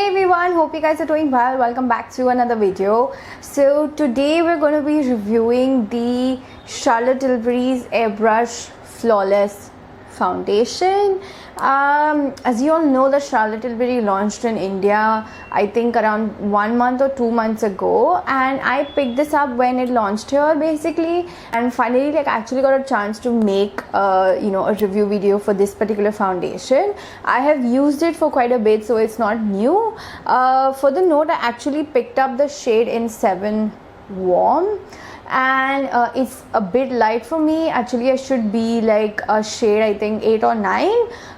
Hey everyone, hope you guys are doing well. Welcome back to another video. So today we're going to be reviewing the Charlotte Tilbury's Airbrush Flawless Foundation. As you all know, the Charlotte Tilbury launched in India I think around 1 month or 2 months ago, and I picked this up when it launched here basically, and finally I actually got a chance to make a review video for this particular foundation. I have used it for quite a bit, so it's not new. For the note, I actually picked up the shade in 7 Warm, and it's a bit light for me. Actually I should be like a shade I think 8 or 9,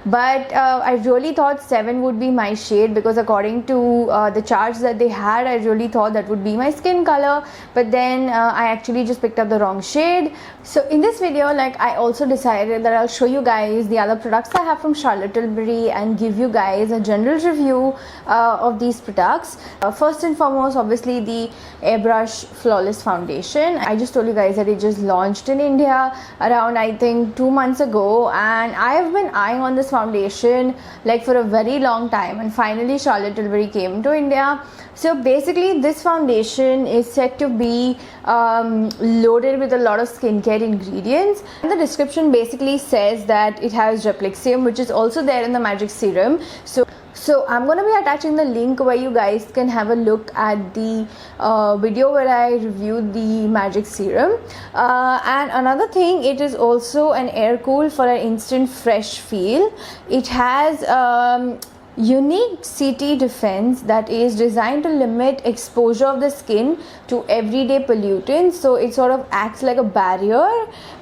but I really thought 7 would be my shade, because according to the charts that they had, I really thought that would be my skin color, but then I actually just picked up the wrong shade. So in this video, like, I also decided that I'll show you guys the other products I have from Charlotte Tilbury and give you guys a general review of these products. First and foremost, obviously the Airbrush Flawless Foundation. I just told you guys that it just launched in India around I think 2 months ago, and I have been eyeing on this foundation like for a very long time, and finally Charlotte Tilbury came to India. So basically this foundation is said to be loaded with a lot of skincare ingredients, and the description basically says that it has Replixium, which is also there in the Magic Serum. So I'm going to be attaching the link where you guys can have a look at the video where I reviewed the Magic Serum. And another thing, it is also an air cool for an instant fresh feel. It has unique CT defense that is designed to limit exposure of the skin to everyday pollutants, so it sort of acts like a barrier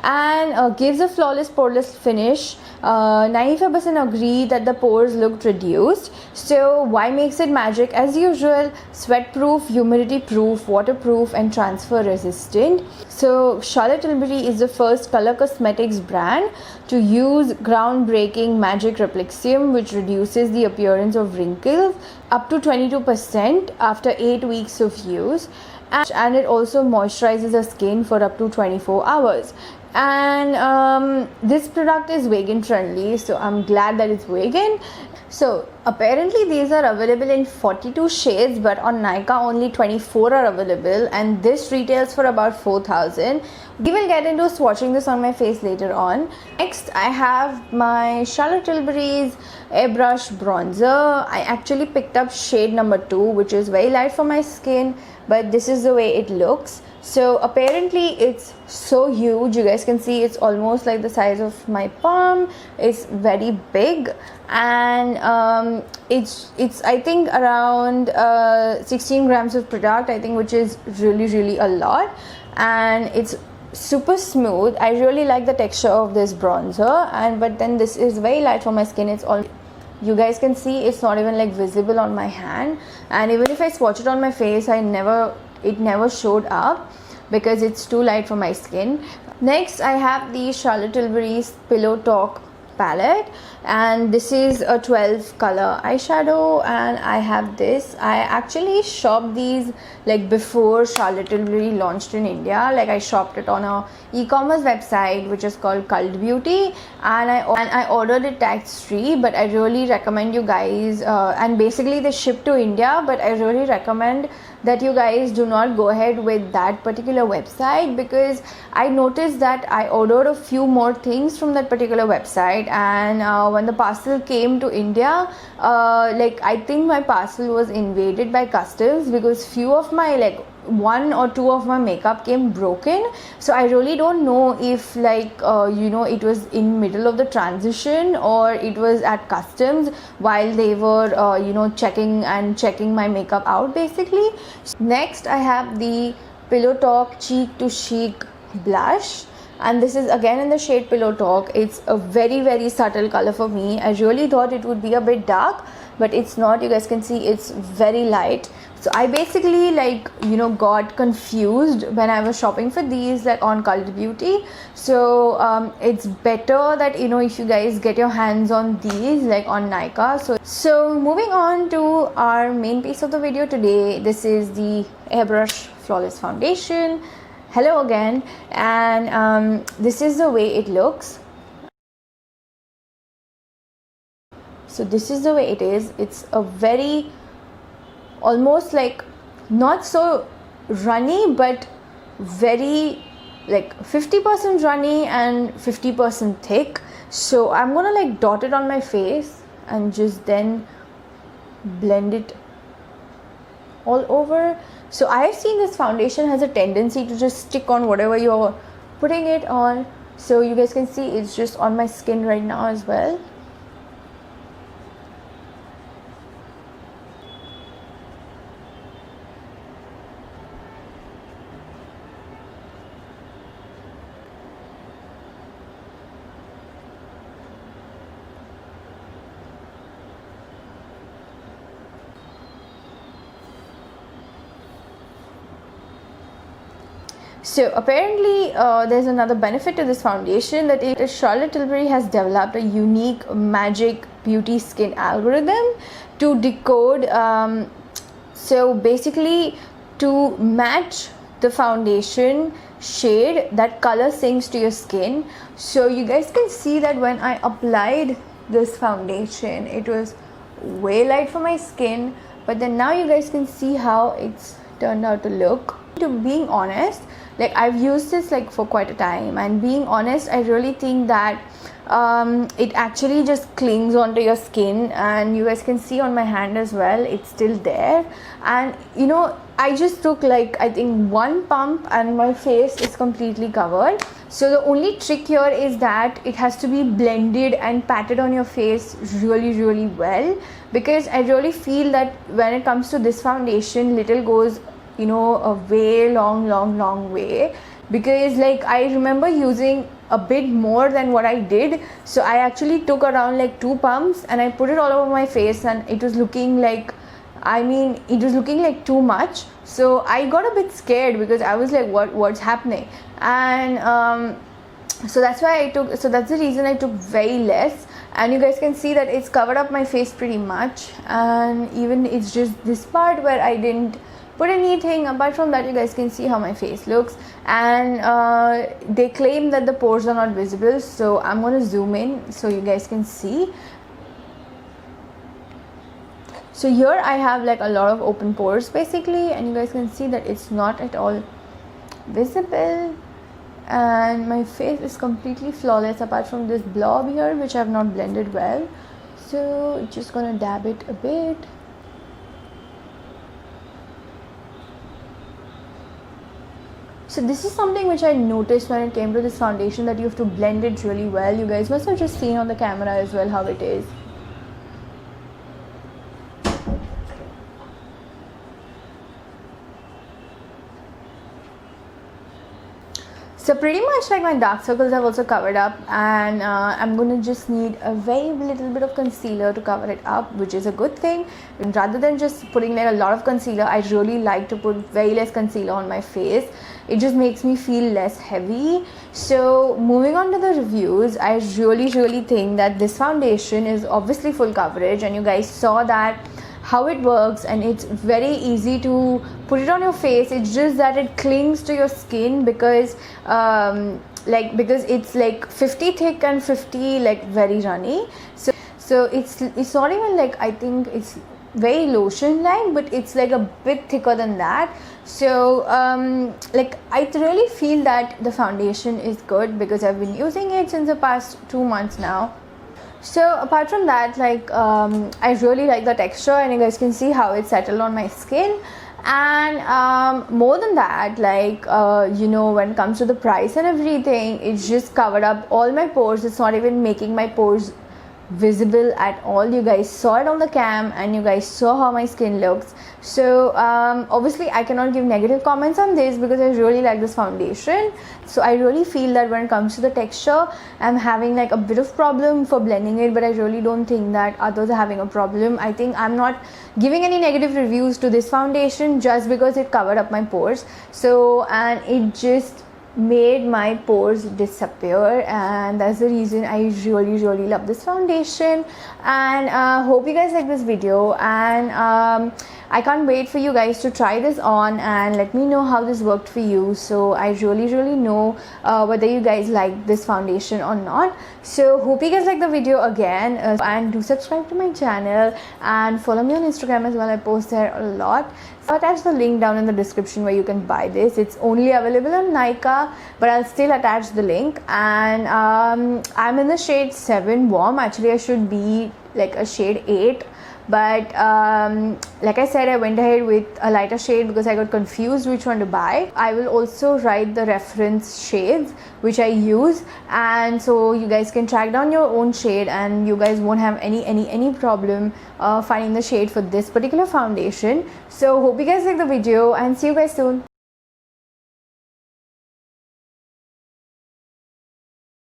and gives a flawless poreless finish. 95% agree that the pores looked reduced. So why makes it magic? As usual, sweat proof, humidity proof, waterproof and transfer resistant. So Charlotte Tilbury is the first color cosmetics brand to use groundbreaking Magic Replixium, which reduces the appearance of wrinkles up to 22% after 8 weeks of use, and it also moisturizes the skin for up to 24 hours. And this product is vegan friendly, so I'm glad that it's vegan. So apparently these are available in 42 shades, but on Nykaa only 24 are available, and this retails for about 4,000. We will get into swatching this on my face later on. Next I have my Charlotte Tilbury's Airbrush Bronzer. I actually picked up shade number 2, which is very light for my skin, but this is the way it looks. So apparently it's so huge, you guys can see it's almost like the size of my palm. It's very big, and it's I think around 16 grams of product I think, which is really a lot, and it's super smooth. I really like the texture of this bronzer, but then this is very light for my skin. It's all, you guys can see it's not even like visible on my hand, and even if I swatch it on my face, it never showed up because it's too light for my skin. Next I have the Charlotte Tilbury's Pillow Talk palette, and this is a 12 color eyeshadow, and I have this. I actually shopped these like before Charlotte Tilbury launched in India. Like, I shopped it on a e-commerce website which is called Cult Beauty, and I ordered it tax free, but I really recommend you guys, and basically they ship to India, but I really recommend that you guys do not go ahead with that particular website, because I noticed that I ordered a few more things from that particular website, and when the parcel came to India, like, I think my parcel was invaded by customs, because few of my, like, 1 or 2 of my makeup came broken. So I really don't know if, like, it was in middle of the transition or it was at customs while they were checking my makeup out basically. Next I have the Pillow Talk Cheek to Chic blush, and this is again in the shade Pillow Talk. It's a very subtle color for me. I really thought it would be a bit dark, but it's not. You guys can see it's very light. So I basically got confused when I was shopping for these like on Cult Beauty. So it's better that if you guys get your hands on these like on Nykaa. So moving on to our main piece of the video today, this is the Airbrush Flawless Foundation. Hello again, and this is the way it looks. So this is the way it is. It's a very almost like not so runny, but very like 50% runny and 50% thick. So I'm gonna like dot it on my face and just then blend it all over. So I have seen this foundation has a tendency to just stick on whatever you're putting it on. So you guys can see it's just on my skin right now as well. So apparently there's another benefit to this foundation, that Charlotte Tilbury has developed a unique magic beauty skin algorithm to decode, so basically to match the foundation shade that color syncs to your skin. So you guys can see that when I applied this foundation, it was way light for my skin, but then now you guys can see how it's turned out to look. To being honest, like I've used this like for quite a time, and being honest, I really think that it actually just clings onto your skin, and you guys can see on my hand as well, it's still there. And you know, I just took like I think one pump and my face is completely covered. So the only trick here is that it has to be blended and patted on your face really well, because I really feel that when it comes to this foundation, little goes, you know, a way long way, because like I remember using a bit more than what I did. So I actually took around like 2 pumps and I put it all over my face, and it was looking like, I mean, it was looking like too much. So I got a bit scared because I was like, what's happening? And so that's why that's the reason I took very less. And you guys can see that it's covered up my face pretty much, and even it's just this part where I didn't put anything. Apart from that, you guys can see how my face looks. And they claim that the pores are not visible, so I'm going to zoom in so you guys can see. So here I have like a lot of open pores basically, and you guys can see that it's not at all visible, and my face is completely flawless apart from this blob here which I have not blended well. So just gonna dab it a bit. So this is something which I noticed when it came to this foundation, that you have to blend it really well. You guys must have just seen on the camera as well how it is. So pretty much like my dark circles have also covered up, and I'm gonna just need a very little bit of concealer to cover it up, which is a good thing. And rather than just putting like a lot of concealer, I really like to put very less concealer on my face. It just makes me feel less heavy. So moving on to the reviews, I really think that this foundation is obviously full coverage, and you guys saw that how it works, and it's very easy to put it on your face. It's just that it clings to your skin because because it's like 50 thick and 50 like very runny. So it's not even like, I think it's very lotion like, but it's like a bit thicker than that. So like I really feel that the foundation is good because I've been using it since the past 2 months now. So apart from that, like I really like the texture, and you guys can see how it settled on my skin. And more than that, like you know, when it comes to the price and everything, it's just covered up all my pores. It's not even making my pores visible at all. You guys saw it on the cam, and you guys saw how my skin looks. So obviously I cannot give negative comments on this because I really like this foundation. So I really feel that when it comes to the texture, I'm having like a bit of problem for blending it, but I really don't think that others are having a problem. I think I'm not giving any negative reviews to this foundation just because it covered up my pores. So, and it just made my pores disappear, and that's the reason I really love this foundation. And hope you guys like this video, and I can't wait for you guys to try this on and let me know how this worked for you, so I really know whether you guys like this foundation or not. So hope you guys like the video again, and do subscribe to my channel and follow me on Instagram as well. I post there a lot. I'll attach the link down in the description where you can buy this. It's only available on Nykaa, but I'll still attach the link. And I'm in the shade 7 warm. Actually I should be like a shade 8, but like I said, I went ahead with a lighter shade because I got confused which one to buy. I will also write the reference shades which I use, and so you guys can track down your own shade and you guys won't have any problem finding the shade for this particular foundation. So hope you guys like the video and see you guys soon.